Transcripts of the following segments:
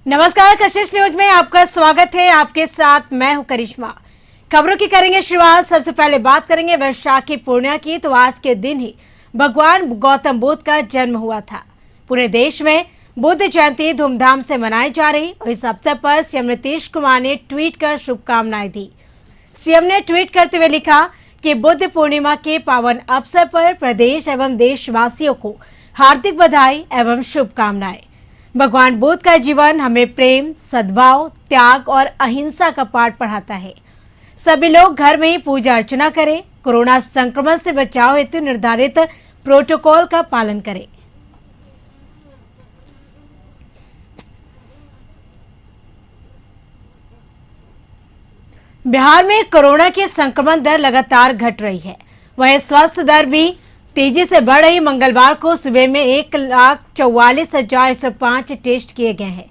नमस्कार, कशिश न्यूज में आपका स्वागत है। आपके साथ मैं हूं करिश्मा। खबरों की करेंगे शुरुआत। सबसे पहले बात करेंगे वैशाखी पूर्णिमा की। तो आज के दिन ही भगवान गौतम बुद्ध का जन्म हुआ था। पूरे देश में बुद्ध जयंती धूमधाम से मनाई जा रही और इस अवसर पर सीएम नीतीश कुमार ने ट्वीट कर शुभकामनाएं दी। सीएम ने ट्वीट करते हुए लिखा कि बुद्ध पूर्णिमा के पावन अवसर पर प्रदेश एवं देशवासियों को हार्दिक बधाई एवं शुभकामनाएं। भगवान बुद्ध का जीवन हमें प्रेम, सद्भाव, त्याग और अहिंसा का पाठ पढ़ाता है। सभी लोग घर में ही पूजा अर्चना करें। कोरोना संक्रमण से बचाव हेतु निर्धारित प्रोटोकॉल का पालन करें। बिहार में कोरोना की संक्रमण दर लगातार घट रही है। वहीं स्वस्थ दर भी तेजी से बढ़ रही। मंगलवार को सुबह में 1,44,105 टेस्ट किए गए हैं,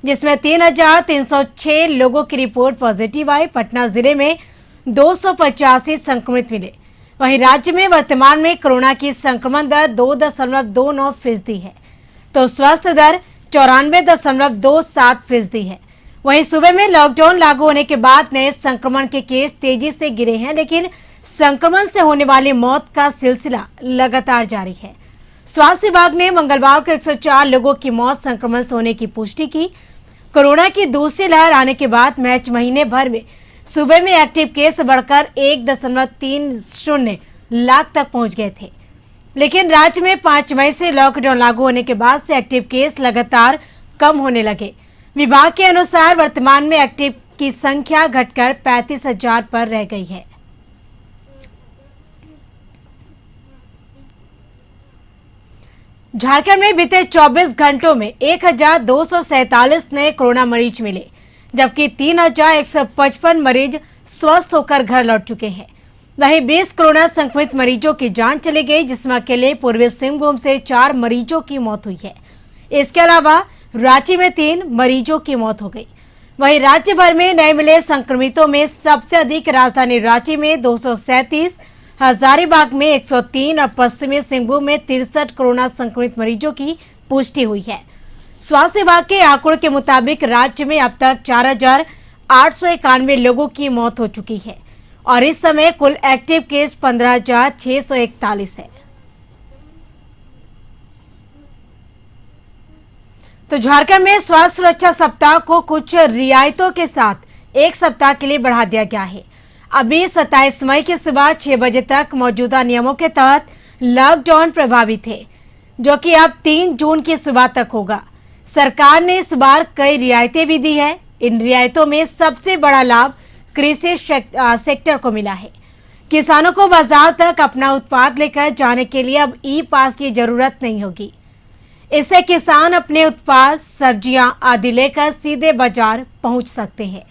जिसमें 3,306 लोगों की रिपोर्ट पॉजिटिव आई। पटना जिले में 285 संक्रमित मिले। वहीं राज्य में वर्तमान में कोरोना की संक्रमण दर 2.29% है, तो स्वस्थ दर 94.27% है। वहीं सूबे में लॉकडाउन लागू होने के बाद नए संक्रमण के केस तेजी से गिरे हैं, लेकिन संक्रमण से होने वाली मौत का सिलसिला लगातार जारी है। स्वास्थ्य विभाग ने मंगलवार को 104 लोगों की मौत संक्रमण से होने की पुष्टि की। कोरोना की दूसरी लहर आने के बाद मार्च महीने भर में सूबे में एक्टिव केस बढ़कर 1.30 लाख तक पहुंच गए थे, लेकिन राज्य में 5 मई से लॉकडाउन लागू होने के बाद से एक्टिव केस लगातार कम होने लगे। विभाग के अनुसार वर्तमान में एक्टिव की संख्या घटकर 35,000 पर रह गई है। झारखंड में बीते 24 घंटों में 1,247 नए कोरोना मरीज मिले, जबकि 3,155 मरीज स्वस्थ होकर घर लौट चुके हैं। वहीं 20 कोरोना संक्रमित मरीजों की जान चली गई, जिसमें अकेले पूर्वी सिंहभूम से 4 मरीजों की मौत हुई है। इसके अलावा रांची में 3 मरीजों की मौत हो गई। वहीं राज्य भर में नए मिले संक्रमितों में सबसे अधिक राजधानी रांची में 237, हजारीबाग में 103 और पश्चिमी सिंहभूम में 63 कोरोना संक्रमित मरीजों की पुष्टि हुई है। स्वास्थ्य विभाग के आंकड़ों के मुताबिक राज्य में अब तक 4,891 लोगों की मौत हो चुकी है और इस समय कुल एक्टिव केस 15,641 है। तो झारखंड में स्वास्थ्य सुरक्षा सप्ताह को कुछ रियायतों के साथ एक सप्ताह के लिए बढ़ा दिया गया है। अभी 27 मई की सुबह 6 बजे तक मौजूदा नियमों के तहत लॉकडाउन प्रभावित है, जो कि अब 3 जून की सुबह तक होगा। सरकार ने इस बार कई रियायतें भी दी है। इन रियायतों में सबसे बड़ा लाभ कृषि सेक्टर को मिला है। किसानों को बाजार तक अपना उत्पाद लेकर जाने के लिए अब ई पास की जरूरत नहीं होगी। इससे किसान अपने उत्पाद, सब्जियां आदि लेकर सीधे बाजार पहुंच सकते हैं।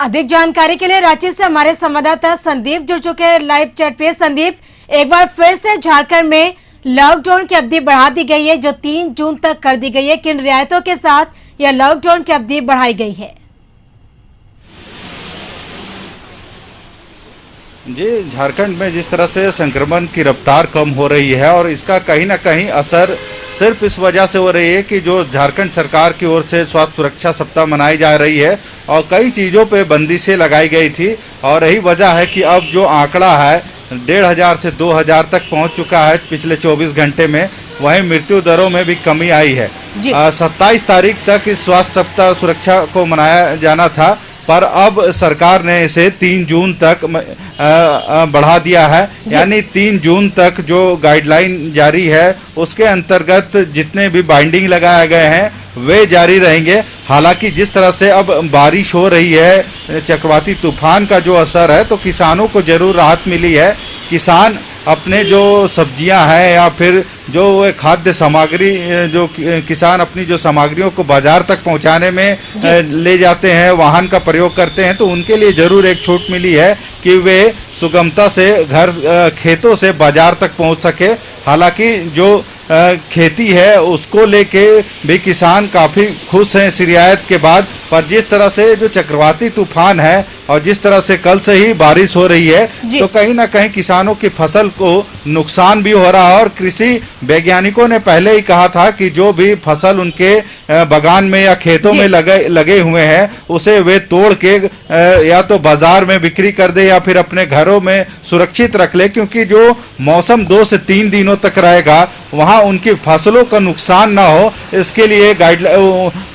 अधिक जानकारी के लिए रांची से हमारे संवाददाता संदीप जुड़ चुके हैं लाइव चैट पे। संदीप, एक बार फिर से झारखंड में लॉकडाउन की अवधि बढ़ा दी गई है, जो 3 जून तक कर दी गई है। किन रियायतों के साथ यह लॉकडाउन की अवधि बढ़ाई गई है? जी, झारखंड में जिस तरह से संक्रमण की रफ्तार कम हो रही है और इसका कहीं ना कहीं असर सिर्फ इस वजह से हो रही है कि जो झारखंड सरकार की ओर से स्वास्थ्य सुरक्षा सप्ताह मनाई जा रही है और कई चीज़ों पे बंदिशें लगाई गई थी और यही वजह है कि अब जो आंकड़ा है 1,500 से 2,000 तक पहुंच चुका है पिछले 24 घंटे में। वहीं मृत्यु दरों में भी कमी आई है। 27 तारीख तक इस स्वास्थ्य सप्ताह सुरक्षा को मनाया जाना था, पर अब सरकार ने इसे 3 जून तक बढ़ा दिया है। यानी 3 जून तक जो गाइडलाइन जारी है उसके अंतर्गत जितने भी बाइंडिंग लगाए गए हैं वे जारी रहेंगे। हालांकि जिस तरह से अब बारिश हो रही है, चक्रवाती तूफान का जो असर है, तो किसानों को जरूर राहत मिली है। किसान अपने जो सब्जियां हैं या फिर जो खाद्य सामग्री, जो किसान अपनी जो सामग्रियों को बाजार तक पहुंचाने में ले जाते हैं, वाहन का प्रयोग करते हैं, तो उनके लिए जरूर एक छूट मिली है कि वे सुगमता से खेतों से बाजार तक पहुंच सके। हालांकि जो खेती है उसको लेके भी किसान काफी खुश हैं इस रियायत के बाद। पर जिस तरह से जो चक्रवाती तूफान है और जिस तरह से कल से ही बारिश हो रही है तो कहीं ना कहीं किसानों की फसल को नुकसान भी हो रहा है। और कृषि वैज्ञानिकों ने पहले ही कहा था कि जो भी फसल उनके बागान में या खेतों में लगे हुए हैं उसे वे तोड़ के या तो बाजार में बिक्री कर दे या फिर अपने घरों में सुरक्षित रख ले, क्योंकि जो मौसम 2 से 3 दिनों तक रहेगा वहां उनकी फसलों का नुकसान ना हो, इसके लिए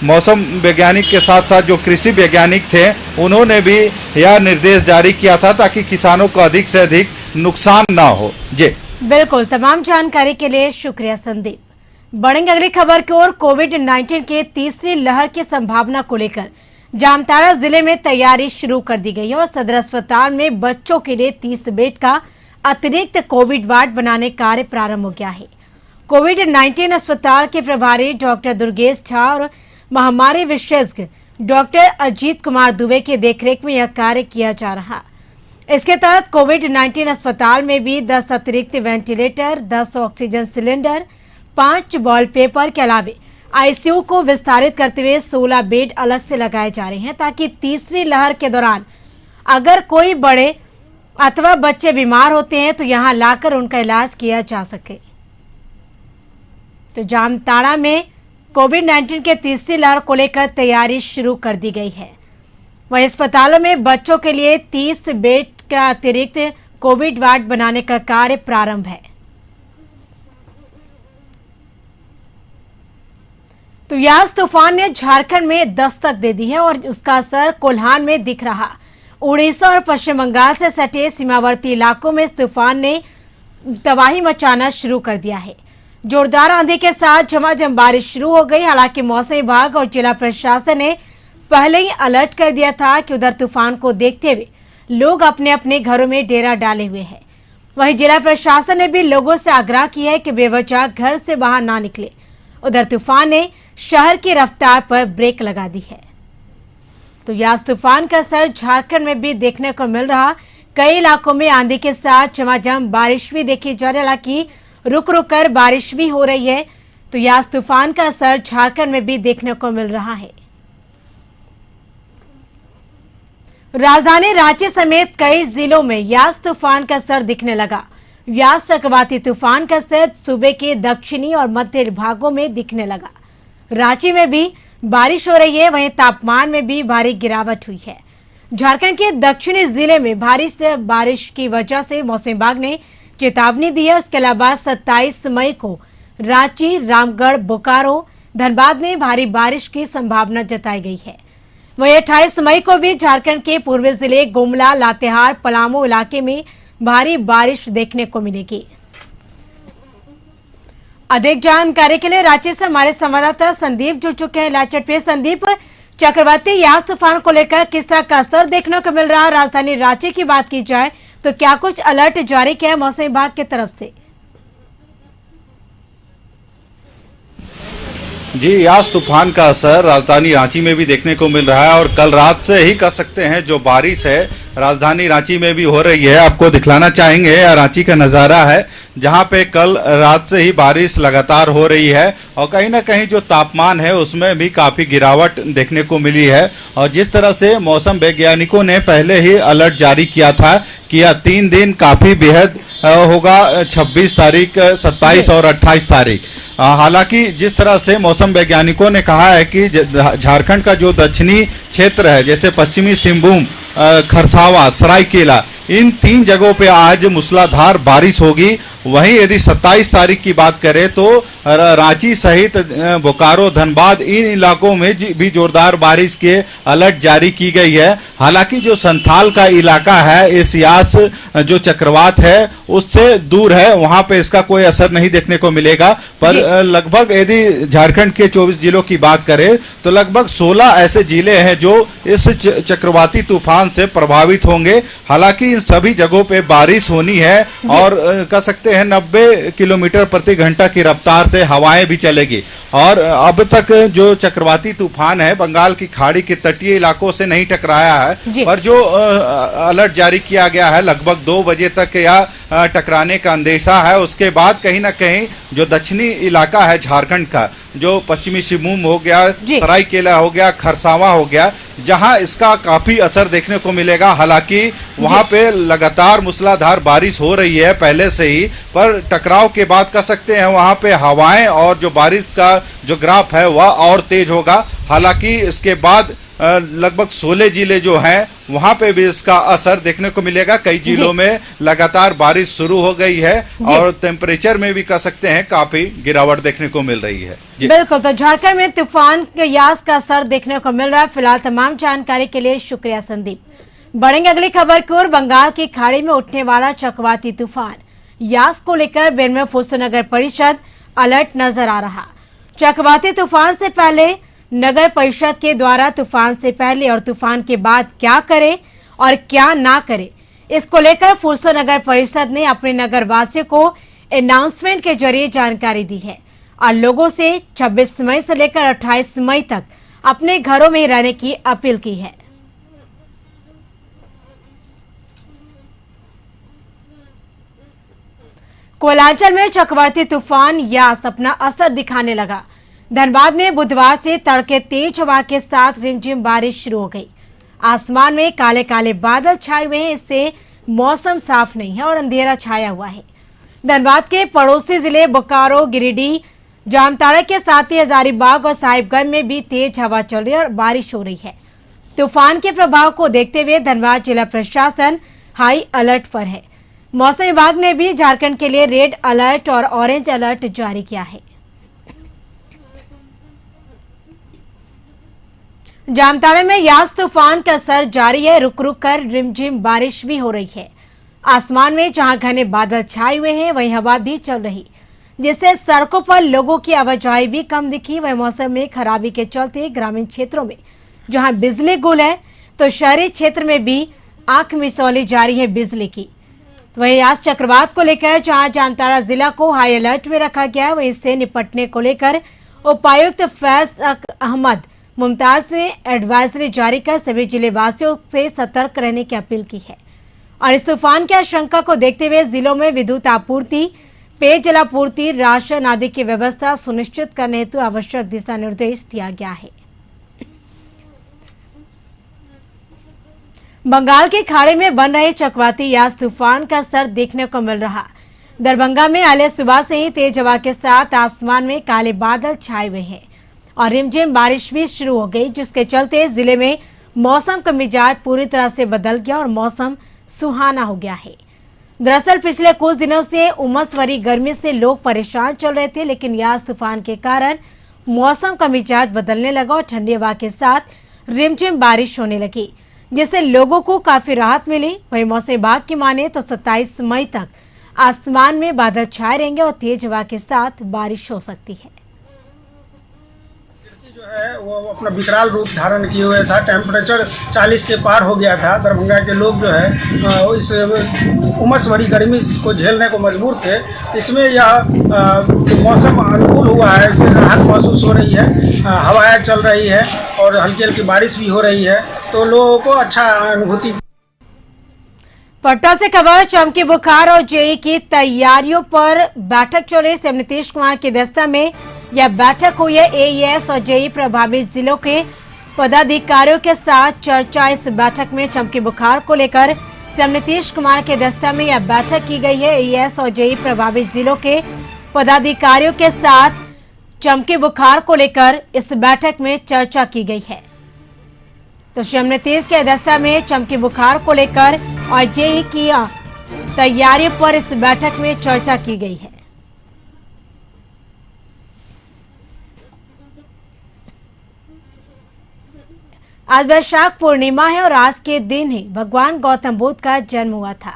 मौसम वैज्ञानिक के साथ साथ जो कृषि वैज्ञानिक थे उन्होंने भी यह निर्देश जारी किया था ताकि किसानों को अधिक से अधिक नुकसान ना हो। जी बिल्कुल, तमाम जानकारी के लिए शुक्रिया संदीप। बढ़ेंगे अगली खबर की ओर। कोविड-19 के तीसरी लहर की संभावना को लेकर जामताड़ा जिले में तैयारी शुरू कर दी गई है और सदर अस्पताल में बच्चों के लिए 30 बेड का अतिरिक्त कोविड वार्ड बनाने कार्य प्रारंभ हो गया है। कोविड-19 अस्पताल के प्रभारी डॉक्टर दुर्गेश झा और महामारी विशेषज्ञ डॉक्टर अजीत कुमार दुबे के देखरेख में यह कार्य किया जा रहा। इसके तहत कोविड-19 अस्पताल में भी 10 अतिरिक्त वेंटिलेटर, 10 ऑक्सीजन सिलेंडर, 5 वॉलपेपर के अलावे आईसीयू को विस्तारित करते हुए 16 बेड अलग से लगाए जा रहे हैं ताकि तीसरी लहर के दौरान अगर कोई बड़े अथवा बच्चे बीमार होते हैं तो यहां लाकर उनका इलाज किया जा सके। तो जामताड़ा में कोविड-19 के तीसरी लहर को लेकर तैयारी शुरू कर दी गई है। वहीं अस्पतालों में बच्चों के लिए 30 बेड का अतिरिक्त कोविड वार्ड बनाने का कार्य प्रारंभ है। तो यास तूफान ने झारखंड में दस्तक दे दी है और उसका असर कोल्हान में दिख रहा। उड़ीसा और पश्चिम बंगाल से सटे सीमावर्ती इलाकों में इस तूफान ने तबाही मचाना शुरू कर दिया है। जोरदार आंधी के साथ झमाझम बारिश शुरू हो गई। हालांकि मौसम विभाग और जिला प्रशासन ने पहले ही अलर्ट कर दिया था कि उधर तूफान को देखते हुए लोग अपने अपने घरों में डेरा डाले हुए हैं। वहीं जिला प्रशासन ने भी लोगों से आग्रह किया है कि बेवजह घर से बाहर ना निकले। उधर तूफान ने शहर की रफ्तार पर ब्रेक लगा दी है। तो यास तूफान का असर झारखंड में भी देखने को मिल रहा। कई इलाकों में आंधी के साथ झमाझम बारिश भी देखी जा रही, हालांकि रुक रुक कर बारिश भी हो रही है। तो यास तूफान का असर झारखंड में भी देखने को मिल रहा है। राजधानी रांची समेत कई जिलों में यास तूफान का असर दिखने लगा। यास चक्रवाती तूफान का असर सूबे के दक्षिणी और मध्य भागों में दिखने लगा। रांची में भी बारिश हो रही है, वहीं तापमान में भी भारी गिरावट हुई है। झारखंड के दक्षिणी जिले में भारी से बारिश की वजह से मौसम विभाग ने चेतावनी दी है। उसके अलावा 27 मई को रांची, रामगढ़, बोकारो, धनबाद में भारी बारिश की संभावना जताई गई है। वहीं 28 मई को भी झारखंड के पूर्वी जिले गुमला, लातेहार, पलामू इलाके में भारी बारिश देखने को मिलेगी। अधिक जानकारी के लिए रांची से हमारे संवाददाता संदीप जुड़ चुके हैं लाइव चैट पे। संदीप, चक्रवाती यास तूफान को लेकर किस तरह का असर देखने को मिल रहा है? राजधानी रांची की बात की जाए तो क्या कुछ अलर्ट जारी किया है मौसम विभाग की तरफ से? जी, यास तूफान का असर राजधानी रांची में भी देखने को मिल रहा है और कल रात से ही कह सकते हैं जो बारिश है राजधानी रांची में भी हो रही है। आपको दिखलाना चाहेंगे रांची का नजारा है जहां पे कल रात से ही बारिश लगातार हो रही है और कहीं ना कहीं जो तापमान है उसमें भी काफी गिरावट देखने को मिली है। और जिस तरह से मौसम वैज्ञानिकों ने पहले ही अलर्ट जारी किया था कि यह 3 दिन काफी बेहद होगा, 26 तारीख, 27 और 28 तारीख। हालांकि जिस तरह से मौसम वैज्ञानिकों ने कहा है कि झारखंड का जो दक्षिणी क्षेत्र है जैसे पश्चिमी सिंहभूम, खरसावां, सरायकेला, इन 3 जगहों पे आज मूसलाधार बारिश होगी। वहीं यदि 27 तारीख की बात करें तो रांची सहित बोकारो, धनबाद, इन इलाकों में भी जोरदार बारिश के अलर्ट जारी की गई है। हालांकि जो संथाल का इलाका है इस यास जो चक्रवात है उससे दूर है, वहां पे इसका कोई असर नहीं देखने को मिलेगा। पर लगभग यदि झारखंड के 24 जिलों की बात करें तो लगभग 16 ऐसे जिले हैं जो इस चक्रवाती तूफान से प्रभावित होंगे। हालांकि इन सभी जगहों पे बारिश होनी है और कह सकते हैं 90 किलोमीटर प्रति घंटा की रफ्तार से हवाएं भी चलेगी। और अब तक जो चक्रवाती तूफान है बंगाल की खाड़ी के तटीय इलाकों से नहीं टकराया है, पर जो अलर्ट जारी किया गया है लगभग 2 बजे तक या टकराने का अंदेशा है। उसके बाद कहीं ना कहीं जो दक्षिणी इलाका है झारखंड का, जो पश्चिमी सिंहभूम हो गया, सरायकेला हो गया, खरसावां हो गया, जहां इसका काफी असर देखने को मिलेगा। हालांकि वहां पे लगातार मूसलाधार बारिश हो रही है पहले से ही, पर टकराव के बाद कह सकते हैं वहां पे हवाएं और जो बारिश का जो ग्राफ है वह और तेज होगा। हालांकि इसके बाद लगभग 16 जिले जो हैं वहां पे भी इसका असर देखने को मिलेगा। कई जिलों में लगातार बारिश शुरू हो गई है और टेम्परेचर में भी कह सकते हैं काफी गिरावट देखने को मिल रही है। बिल्कुल, तो झारखंड में तूफान यास का असर देखने को मिल रहा है। फिलहाल तमाम जानकारी के लिए शुक्रिया संदीप। बढ़ेंगे अगली खबर की ओर। बंगाल की खाड़ी में उठने वाला चक्रवाती तूफान यास को लेकर बेरमो फुरसत नगर परिषद अलर्ट नजर आ रहा। चक्रवाती तूफान से पहले नगर परिषद के द्वारा तूफान से पहले और तूफान के बाद क्या करे और क्या ना करे, इसको लेकर फुरसत नगर परिषद ने अपने नगर वासियों को अनाउंसमेंट के जरिए जानकारी दी है और लोगों से 26 मई से लेकर 28 मई तक अपने घरों में रहने की अपील की है। कोयलांचल में चक्रवाती तूफान यास अपना असर दिखाने लगा। धनबाद में बुधवार से तड़के तेज हवा के साथ रिमझिम बारिश शुरू हो गई। आसमान में काले काले बादल छाए हुए हैं, इससे मौसम साफ नहीं है और अंधेरा छाया हुआ है। धनबाद के पड़ोसी जिले बोकारो, गिरिडीह, जामताड़ा के साथ ही हजारीबाग और साहिबगंज में भी तेज हवा चल रही है और बारिश हो रही है। तूफान के प्रभाव को देखते हुए धनबाद जिला प्रशासन हाई अलर्ट पर है। मौसम विभाग ने भी झारखंड के लिए रेड अलर्ट और ऑरेंज अलर्ट जारी किया है। जामताड़ा में यास तूफान का असर जारी है। रुक रुक कर रिमझिम बारिश भी हो रही है। आसमान में जहां घने बादल छाए हुए हैं वहीं हवा भी चल रही, जिससे सड़कों पर लोगों की आवाजाही भी कम दिखी। वहीं मौसम में खराबी के चलते ग्रामीण क्षेत्रों में जहां बिजली गुल है तो शहरी क्षेत्र में भी आंख मिसौली जारी है बिजली की। तो वहीं यास चक्रवात को लेकर जहां जामताड़ा जिला को हाई अलर्ट में रखा गया है, वहीं इससे निपटने को लेकर उपायुक्त फैज अहमद मुमताज ने एडवाइजरी जारी कर सभी जिले वासियों से सतर्क रहने की अपील की है और इस तूफान की आशंका को देखते हुए जिलों में विद्युत आपूर्ति, पेयजल आपूर्ति, राशन आदि की व्यवस्था सुनिश्चित करने हेतु आवश्यक दिशा निर्देश दिया गया है। बंगाल की खाड़ी में बन रहे चक्रवाती यास तूफान का असर देखने को मिल रहा। दरभंगा में आज सुबह से ही तेज हवा के साथ आसमान में काले बादल छाए हुए हैं और रिमझिम बारिश भी शुरू हो गई, जिसके चलते जिले में मौसम का मिजाज पूरी तरह से बदल गया और मौसम सुहाना हो गया है। दरअसल पिछले कुछ दिनों से उमस भरी गर्मी से लोग परेशान चल रहे थे, लेकिन यास तूफान के कारण मौसम का मिजाज बदलने लगा और ठंडी हवा के साथ रिमझिम बारिश होने लगी, जिससे लोगों को काफी राहत मिली। वहीं मौसम विभाग की माने तो 27 मई तक आसमान में बादल छाए रहेंगे और तेज हवा के साथ बारिश हो सकती है। है वो अपना विकराल रूप धारण किए हुए था। टेम्परेचर 40 के पार हो गया था। दरभंगा के लोग जो है इस उमस भरी गर्मी को झेलने को मजबूर थे। इसमें यह मौसम अनुकूल हुआ है, इससे राहत महसूस हो रही है। हवाएं चल रही है और हल्की हल्की बारिश भी हो रही है, तो लोगों को अच्छा अनुभूति। पटना से खबर, चमकी बुखार और जेई की तैयारियों पर बैठक चल रही। सीएम नीतीश कुमार की अध्यक्षता में यह बैठक हुई है। एईएस और जेई प्रभावित जिलों के पदाधिकारियों के साथ चर्चा। इस बैठक में चमकी बुखार को लेकर सीएम नीतीश कुमार की अध्यक्षता में यह बैठक की गई है। एईएस और जेई प्रभावित जिलों के पदाधिकारियों के साथ चमकी बुखार को लेकर इस बैठक में चर्चा की गई है। तो सीएम नीतीश की अध्यक्षता में चमकी बुखार को लेकर और जेई की तैयारियों पर इस बैठक में चर्चा की गई है। आज वैशाख पूर्णिमा है और आज के दिन ही भगवान गौतम बुद्ध का जन्म हुआ था।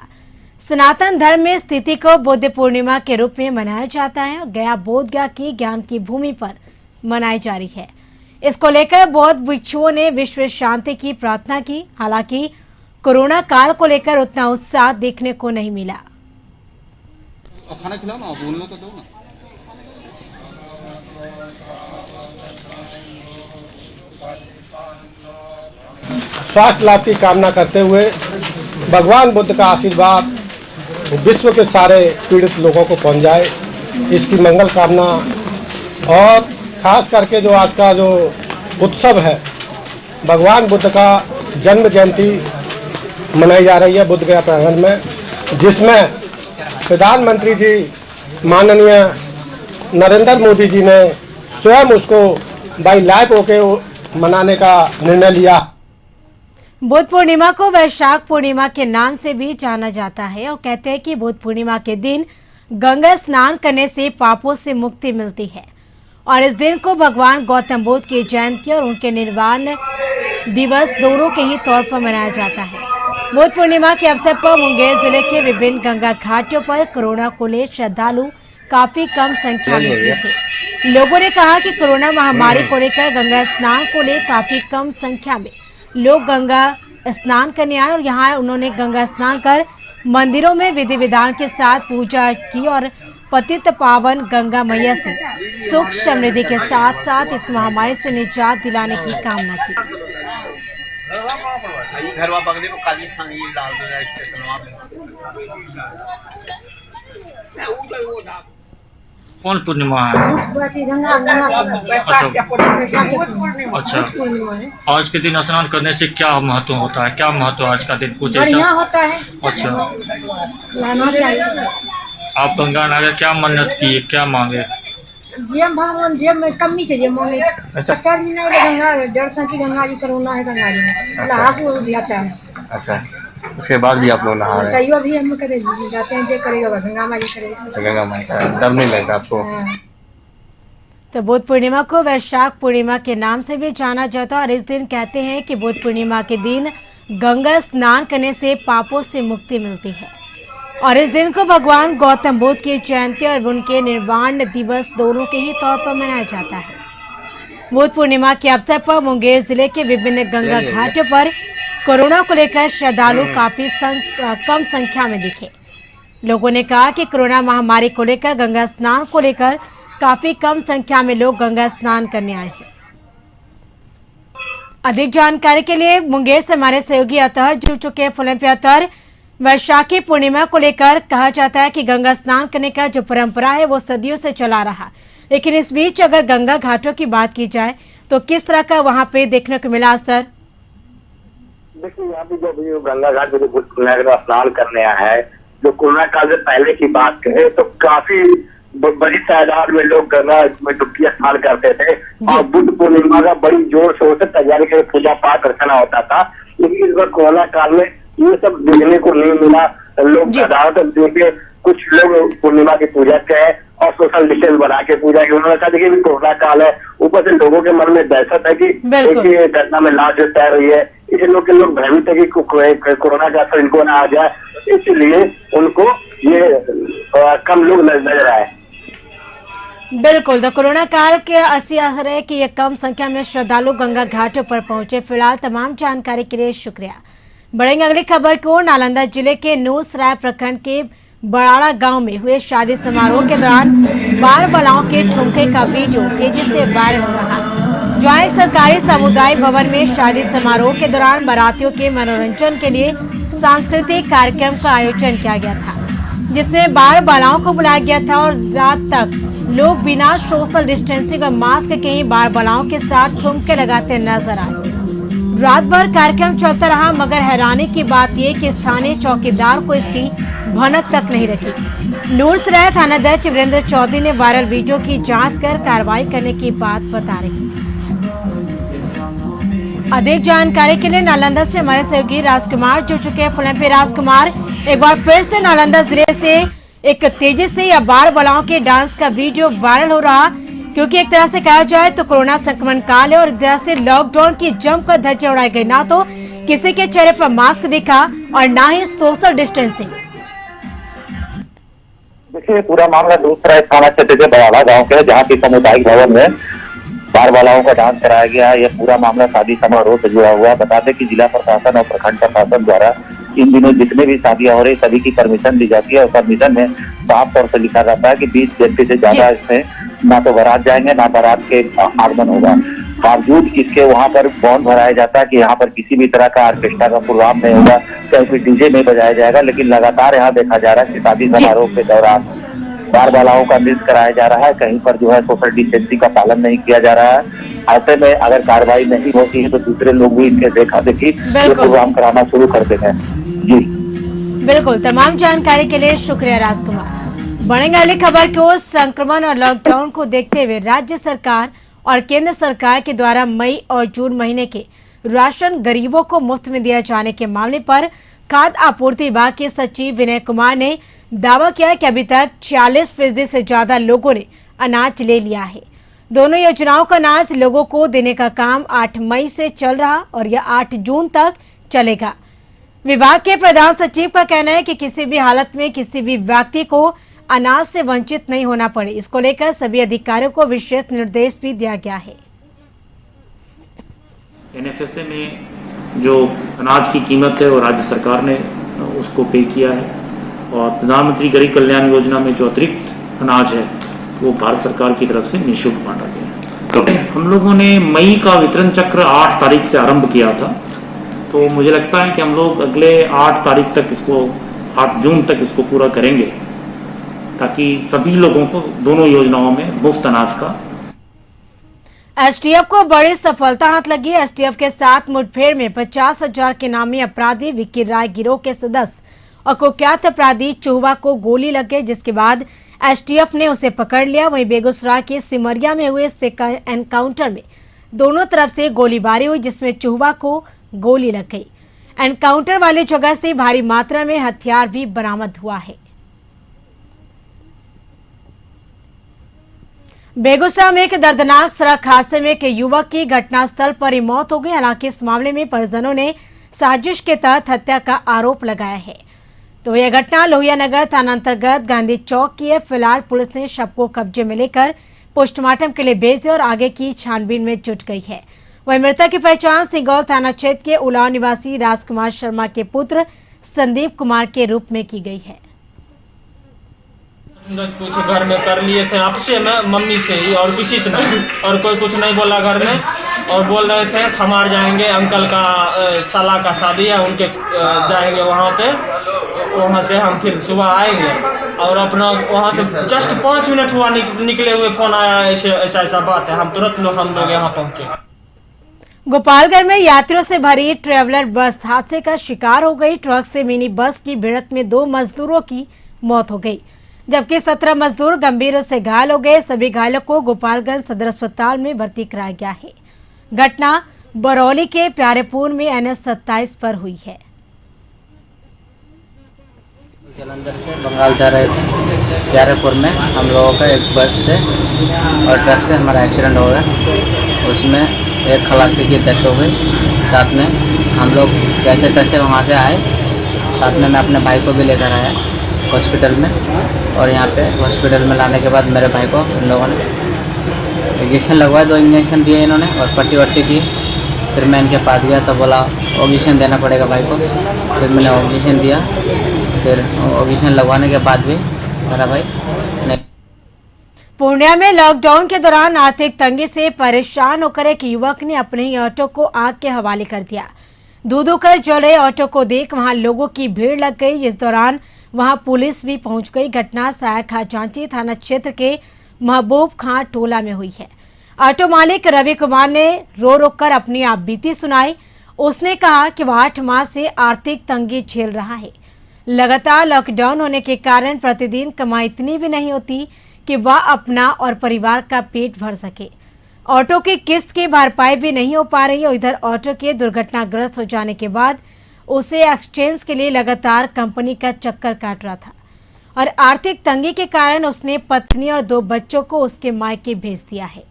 सनातन धर्म में स्थिति को बुद्ध पूर्णिमा के रूप में मनाया जाता है और गया बोध गया की ज्ञान की भूमि पर मनाई जा रही है। इसको लेकर बौद्ध भिक्षुओं ने विश्व शांति की प्रार्थना की। हालांकि कोरोना काल को लेकर उतना उत्साह देखने को नहीं मिला। खाना खिलाओ ना, बोलने तो दो ना। स्वास्थ्य लाभ की कामना करते हुए भगवान बुद्ध का आशीर्वाद विश्व के सारे पीड़ित लोगों को पहुंच जाए, इसकी मंगल कामना। और खास करके जो आज का जो उत्सव है, भगवान बुद्ध का जन्म जयंती मनाई जा रही है बुद्ध गया प्रांगण में, जिसमें प्रधानमंत्री जी माननीय नरेंद्र मोदी जी ने स्वयं उसको बाई लाइव होके मनाने का निर्णय लिया। बुद्ध पूर्णिमा को वैशाख पूर्णिमा के नाम से भी जाना जाता है और कहते हैं कि बुद्ध पूर्णिमा के दिन गंगा स्नान करने से पापों से मुक्ति मिलती है और इस दिन को भगवान गौतम बुद्ध की जयंती और उनके निर्वाण दिवस दोनों के ही तौर पर मनाया जाता है। बुद्ध पूर्णिमा के अवसर पर मुंगेर जिले के विभिन्न गंगा घाटों पर कोरोना को ले श्रद्धालु काफी कम संख्या में हुए थे। लोगों ने कहा कि कोरोना महामारी को लेकर गंगा स्नान को ले काफी कम संख्या में लोग गंगा स्नान करने आए और यहाँ उन्होंने गंगा स्नान कर मंदिरों में विधि विधान के साथ पूजा की और पतित पावन गंगा मैया से सुख समृद्धि के साथ साथ इस महामारी से निजात दिलाने की कामना की। कौन पूर्णिमा है? अच्छा, आज के दिन स्नान करने से क्या महत्व होता है? क्या महत्व आज का दिन कुछ ऐसा होता है? अच्छा, आप गंगा नगर क्या मन्नत की, क्या मांगे? जेम भगवान जेम में कमी से जेम मांगे। अच्छा, सरकार भी नहीं गंगा दर्शन की गंगा जी करोना है गंगा जी में लाश वो दिलाता है। अच्छा, उसके बाद भी आप लोग नहा रहे हैं? तैयो भी हम करे जाते हैं, जो करेगा गंगा माँ जी करेगा। गंगा माई का डर नहीं लगता आपको? तो बुद्ध पूर्णिमा को वैशाख पूर्णिमा के नाम से भी जाना जाता है और इस दिन कहते हैं कि बुद्ध पूर्णिमा के दिन गंगा स्नान करने से पापों से मुक्ति मिलती है और इस दिन को भगवान गौतम बुद्ध की जयंती और उनके निर्वाण दिवस दोनों के ही तौर पर मनाया जाता है। बुद्ध पूर्णिमा के अवसर पर मुंगेर जिले के विभिन्न गंगा घाटों पर कोरोना को लेकर श्रद्धालु काफी कम संख्या में दिखे। लोगों ने कहा कि कोरोना महामारी को लेकर गंगा स्नान को लेकर काफी कम संख्या में लोग गंगा स्नान करने आए हैं। अधिक जानकारी के लिए मुंगेर से हमारे सहयोगी अतहर जुड़ चुके हैं। फोन पे अतहर, वैशाखी पूर्णिमा को लेकर कहा जाता है कि गंगा स्नान करने का जो परंपरा है वो सदियों से चला रहा, लेकिन इस बीच अगर गंगा घाटों की बात की जाए तो किस तरह का वहां पे देखने को मिला असर? देखिए, यहाँ पे जो गंगा घाट में बुद्ध पूर्णिमा स्नान करने आया है, जो कोरोना काल से पहले की बात करें तो काफी बड़ी तादाद में लोग गंगा में डुबकी स्नान करते थे और बुद्ध पूर्णिमा का बड़ी जोर शोर से तैयारी कर पूजा पाठ रखना होता था। लेकिन इस बार कोरोना काल में ये सब देखने को नहीं मिला। लोग ज्यादातर देखे, कुछ लोग पूर्णिमा की पूजा किए और सोशल डिस्टेंस बना के पूजा की। उन्होंने कहा देखिए कोरोना काल है, ऊपर से लोगों के मन में दहशत है कि एक घटना में लाश तैर रही है, इसलिए लोग भयभीत है कि कोरोना का असर इनको ना आ जाए, इसलिए उनको ये कम लोग नजर आए। बिल्कुल, तो कोरोना काल के ऐसी असर है कि ये कम संख्या में श्रद्धालु गंगा घाटों पर पहुंचे। फिलहाल तमाम जानकारी के लिए शुक्रिया। बढ़ेंगे अगली खबर को। नालंदा जिले के नूरसराय प्रखंड के बड़ाड़ा गांव में हुए शादी समारोह के दौरान बार बालाओं के ठुमके का वीडियो तेजी से वायरल हो रहा है। जहां एक सरकारी सामुदायिक भवन में शादी समारोह के दौरान बारातियों के मनोरंजन के लिए सांस्कृतिक कार्यक्रम का आयोजन किया गया था, जिसमें बार बालाओं को बुलाया गया था और रात तक लोग बिना सोशल डिस्टेंसिंग और मास्क के ही बार बालाओं के साथ ठुमके लगाते नजर आए। रात भर कार्यक्रम चलता रहा, मगर हैरानी की बात यह कि स्थानीय चौकीदार को इसकी भनक तक नहीं रखी। नूरसराय थानाध्यक्ष वीरेंद्र चौधरी ने वायरल वीडियो की जांच कर कार्रवाई करने की बात बता रही। अधिक जानकारी के लिए नालंदा से हमारे सहयोगी राजकुमार जुड़ चुके हैं। फोन पे राजकुमार, एक बार फिर से नालंदा जिले से एक तेजी से या बार बालाओं के डांस का वीडियो वायरल हो रहा, क्योंकि एक तरह से कहा जाए तो कोरोना संक्रमण काल है और इस तरह से लॉकडाउन की जमकर धज्जियां उड़ाई गई। ना तो किसी के चेहरे पर मास्क दिखा और ना ही सोशल डिस्टेंसिंग। देखिए, पूरा मामला नूरसराय थाना क्षेत्र के बड़ाड़ा गांव के है, जहाँ की सामुदायिक भवन में बार बालाओं का डांस कराया गया है। यह पूरा मामला शादी समारोह से जुड़ा हुआ है। बता दें कि जिला प्रशासन और प्रखंड प्रशासन द्वारा इन दिनों जितने भी शादियां हो रही सभी की परमिशन दी जाती है और परमिशन में साफ तौर से लिखा जाता है कि 20 व्यक्ति से ज्यादा इसमें ना तो बारात जाएंगे ना बारात के आगमन होगा। बावजूद इसके वहाँ पर बॉन्ड भराया जाता है कि यहाँ पर किसी भी तरह का ऑर्केस्ट्रा का प्रोग्राम नहीं होगा, कहीं भी डीजे नहीं बजाया जाएगा। लेकिन लगातार यहाँ देखा जा रहा है कि शादी समारोह के दौरान बार बालाओं का नृत्य कराया जा रहा है, कहीं पर जो है सोशल डिस्टेंसिंग का पालन नहीं किया जा रहा है। ऐसे में अगर कार्रवाई नहीं होती है तो दूसरे लोग भी इनके देखा देखी ये प्रोग्राम कराना शुरू कर देते हैं। जी बिल्कुल, तमाम जानकारी के लिए शुक्रिया राजकुमार। बढ़ेंगे अगली खबर की ओर। संक्रमण और लॉकडाउन को देखते हुए राज्य सरकार और केंद्र सरकार के द्वारा मई और जून महीने के राशन गरीबों को मुफ्त में दिए जाने के मामले पर खाद्य आपूर्ति विभाग के सचिव विनय कुमार ने दावा किया कि अभी तक 46% से ज्यादा लोगों ने अनाज ले लिया है। दोनों योजनाओं का अनाज लोगों को देने का काम 8 मई से चल रहा और यह 8 जून तक चलेगा। विभाग के प्रधान सचिव का कहना है कि किसी भी हालत में किसी भी व्यक्ति को अनाज से वंचित नहीं होना पड़े। इसको लेकर सभी अधिकारियों को विशेष निर्देश भी दिया गया है। एनएफएसए में जो अनाज की कीमत है वो राज्य सरकार ने उसको पे किया है और प्रधानमंत्री गरीब कल्याण योजना में जो अतिरिक्त अनाज है वो भारत सरकार की तरफ से निःशुल्क बांटा गया है। हम लोगों ने मई का वितरण चक्र 8 तारीख से आरंभ किया था, तो मुझे लगता है कि हम लोग अगले 8 तारीख तक इसको 8 जून तक इसको पूरा करेंगे ताकि सभी लोगों को दोनों योजनाओं में मुफ्त अनाज का। एसटीएफ को बड़ी सफलता हाथ लगी। एसटीएफ के साथ मुठभेड़ में 50,000 के नामी अपराधी विक्की राय गिरोह के सदस्य और कुख्यात अपराधी चुहवा को गोली लग गई, जिसके बाद एसटीएफ ने उसे पकड़ लिया। वहीं बेगूसराय के सिमरिया में हुए एनकाउंटर में दोनों तरफ से गोलीबारी हुई, जिसमें चुहवा को गोली लग गई। एनकाउंटर वाली जगह से भारी मात्रा में हथियार भी बरामद हुआ है। बेगूसराय में एक दर्दनाक सड़क हादसे में एक युवक की घटनास्थल पर ही मौत हो गई। हालांकि इस मामले में परिजनों ने साजिश के तहत हत्या का आरोप लगाया है। तो यह घटना लोहिया नगर थाना अंतर्गत गांधी चौक की है। फिलहाल पुलिस ने शव को कब्जे में लेकर पोस्टमार्टम के लिए भेज दिया और आगे की छानबीन में जुट गई है। वहीं मृतक की पहचान सिंगौल थाना क्षेत्र के उलाव निवासी राजकुमार शर्मा के पुत्र संदीप कुमार के रूप में की गई है। कुछ घर में कर लिए थे आपसे में मम्मी से ही और किसी से नहीं, और कोई कुछ नहीं बोला घर में, और बोल रहे थे खमार जाएंगे, अंकल का साला का शादी है उनके जाएंगे वहाँ पे, वहाँ से हम फिर सुबह आएंगे। और अपना वहाँ से जस्ट 5 मिनट हुआ निकले हुए फोन आया, ऐसा बात है। हम तुरंत हम लोग यहाँ पहुँचे। गोपालगंज में यात्रियों से भरी ट्रेवलर बस हादसे का शिकार हो गई। ट्रक से मिनी बस की भिड़ंत में 2 मजदूरों की मौत हो गई, जबकि 17 मजदूर गंभीर रूप से घायल हो गए। सभी घायलों को गोपालगंज सदर अस्पताल में भर्ती कराया गया है। घटना बरौली के प्यारेपुर में NH 27 पर हुई है। जालंधर से बंगाल जा रहे थे। प्यारेपुर में हम लोगों का एक बस से और ट्रक से हमारा एक्सीडेंट हो गया। उसमें एक खलासी की डेथ हो गई। साथ में हम लोग कैसे कैसे वहाँ से आए। साथ में मैं अपने भाई को भी लेकर आया हॉस्पिटल में, और यहाँ पे हॉस्पिटल में लाने के बाद मेरे भाई को इन लोगों ने इंजेक्शन लगवाए। 2 इंजेक्शन दिए इन्होंने और पट्टी वट्टी की। फिर मैं इनके पास गया तो बोला ऑक्सीजन देना पड़ेगा भाई को। फिर मैंने ऑक्सीजन दिया। फिर ऑक्सीजन लगवाने के बाद भी मेरा भाई नहीं। पूर्णिया में लॉकडाउन के दौरान आर्थिक तंगी से परेशान होकर एक युवक ने अपने ही ऑटो को आग के हवाले कर दिया। धू कर जल रहे ऑटो को देख वहां लोगों की भीड़ लग गई। इस दौरान वहां पुलिस भी पहुंच गई। घटना सहायक खजांची थाना क्षेत्र के महबूब खां टोला में हुई है। ऑटो मालिक रवि कुमार ने रो कर अपनी आप बीती सुनाई। उसने कहा कि वह 8 माह से आर्थिक तंगी झेल रहा है। लगातार लॉकडाउन होने के कारण प्रतिदिन कमाई इतनी भी नहीं होती कि वह अपना और परिवार का पेट भर सके। ऑटो की किस्त की भरपाई भी नहीं हो पा रही है। इधर ऑटो के दुर्घटनाग्रस्त हो जाने के बाद उसे एक्सचेंज के लिए लगातार कंपनी का चक्कर काट रहा था और आर्थिक तंगी के कारण उसने पत्नी और 2 बच्चों को उसके मायके भेज दिया है।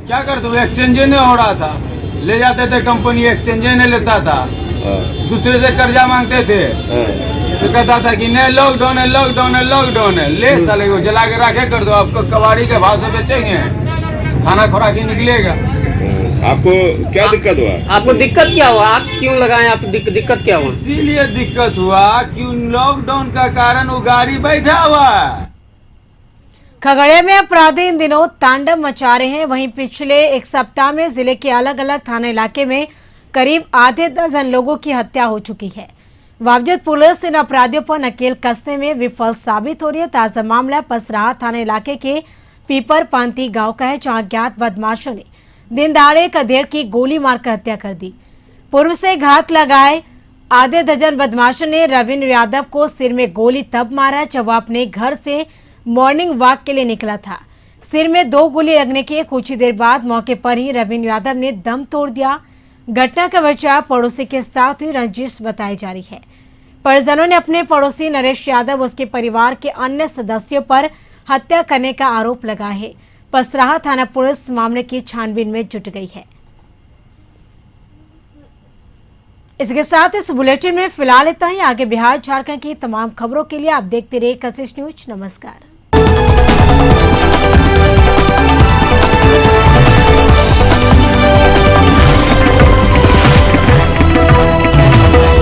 क्या कर दो, एक्सचेंज नहीं हो रहा था। ले जाते थे कंपनी, एक्सचेंज नहीं लेता था। दूसरे से कर्जा मांगते थे तो कहता था कि नहीं लॉकडाउन है, लॉकडाउन है, लॉकडाउन है। ले साले को जला के रखे कर दो, आपको कबाड़ी के भाव से बेचेंगे, खाना खुराक ही निकलेगा। आपको क्या दिक्कत हुआ? आपको दिक्कत क्या हुआ? आप क्यों लगाए? आपको दिक्कत क्या हुआ? इसीलिए दिक्कत हुआ कि लॉकडाउन का कारण वो गाड़ी बैठा हुआ है। खगड़िया में अपराधी इन दिनों तांडव मचा रहे हैं। वहीं पिछले एक सप्ताह में जिले के अलग अलग थाना इलाके में करीब आधे दर्जन लोगों की हत्या हो चुकी है। बावजूद पुलिस इन अपराधियों पर नकेल कसने में विफल साबित हो रही है। ताजा मामला पसराहा थाना इलाके के पीपर पांती गांव का है, जहां अज्ञात बदमाशों ने दिन दहाड़े एक अधेड़ की गोली मारकर हत्या कर दी। पूर्व से घात लगाए आधे दर्जन बदमाशों ने रविंद्र यादव को सिर में गोली तब मारा जब वह अपने घर से मॉर्निंग वॉक के लिए निकला था। सिर में 2 गोली लगने के कुछ ही देर बाद मौके पर ही रविंद्र यादव ने दम तोड़ दिया। घटना का बचाव पड़ोसी के साथ हुई रंजिश बताई जा रही है। परिजनों ने अपने पड़ोसी नरेश यादव उसके परिवार के अन्य सदस्यों पर हत्या करने का आरोप लगाया है। पसराहा थाना पुलिस मामले की छानबीन में जुट गई है। इसके साथ इस बुलेटिन में फिलहाल इतना ही। आगे बिहार झारखंड की तमाम खबरों के लिए आप देखते रहिए कशिश न्यूज। नमस्कार।